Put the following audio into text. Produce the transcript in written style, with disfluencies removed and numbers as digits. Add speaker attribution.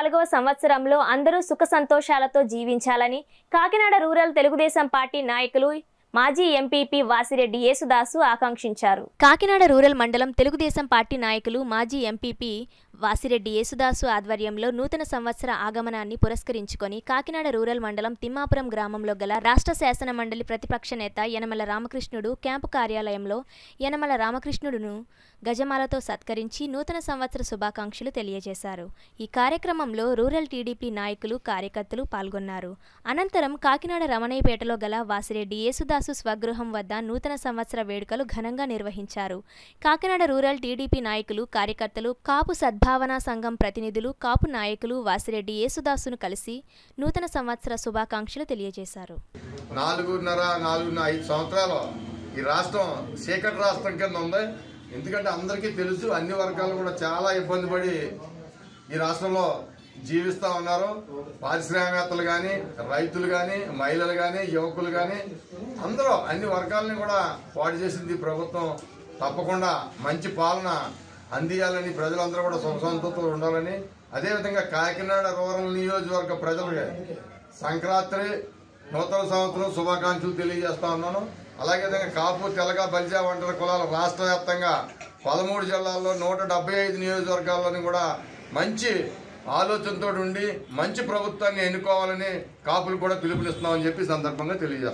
Speaker 1: 2024వ సంవత్సరంలో అందరూ సుఖ సంతోషాలతో జీవించాలని కాకినాడ రూరల్ తెలుగుదేశం పార్టీ నాయకులు మాజీ ఎంపీపీ వాసిరెడ్డి యేసుదాసు ఆకాంక్షించారు. కాకినాడ రూరల్ మండలం తెలుగుదేశం పార్టీ నాయకులు మాజీ ఎంపీపీ వాసిరెడ్డి యేసుదాసు ఆధ్వర్యంలో నూతన సంవత్సర ఆగమనాన్ని పురస్కరించుకొని కాకినాడ రూరల్ మండలం తిమ్మాపురం గ్రామంలో గల రాష్ట్ర శాసన మండలి ప్రతిపక్ష నేత యనమల రామకృష్ణుడు క్యాంపు కార్యాలయంలో యనమల రామకృష్ణుడును గజమాలతో సత్కరించి నూతన సంవత్సర శుభాకాంక్షలు తెలియజేశారు. ఈ కార్యక్రమంలో రూరల్ టీడీపీ నాయకులు కార్యకర్తలు పాల్గొన్నారు. అనంతరం కాకినాడ రమణయ్యపేటలో గల వాసిరెడ్డి యేసుదాసు స్వగృహం వద్ద నూతన సంవత్సర వేడుకలు ఘనంగా నిర్వహించారు. కాకినాడ రూరల్ టీడీపీ నాయకులు కార్యకర్తలు కాపు సద్భావనా సంఘం ప్రతినిధులు కాపు నాయకులు వాసిరెడ్డి యేసుదాసును కలిసి నూతన సంవత్సర శుభాకాంక్షలు తెలియజేశారు.
Speaker 2: 4.5 సంవత్సరాలు ఈ రాష్ట్రం చీకటి రాష్ట్రం కింద ఉంది. ఎందుకంటే అందరికీ తెలుసు, అన్ని వర్గాలు కూడా చాలా ఇబ్బంది పడి ఈ రాష్ట్రంలో జీవిస్తూ ఉన్నారు. పారిశ్రామికవేత్తలు కానీ, రైతులు కానీ, మహిళలు కానీ, యువకులు కానీ అందరూ అన్ని వర్గాలని కూడా పాడు చేసింది ప్రభుత్వం. తప్పకుండా మంచి పాలన అందియాలని, ప్రజలందరూ కూడా సుఖ సంతోషంతో ఉండాలని, అదేవిధంగా కాకినాడ రూరల్ నియోజకవర్గ ప్రజలకి సంక్రాంతి నూతన సంవత్సరం శుభాకాంక్షలు తెలియజేస్తా ఉన్నాను. అలాగే కాపు, తెలగ, బలిజ వంటల కులాల రాష్ట్ర వ్యాప్తంగా 13 జిల్లాల్లో 175 నియోజకవర్గాల్లోని కూడా మంచి ఆలోచనతో ఉండి మంచి ప్రభుత్వాన్ని ఎన్నుకోవాలని కాపులు కూడా పిలుపునిస్తున్నామని చెప్పి సందర్భంగా తెలియజేస్తాం.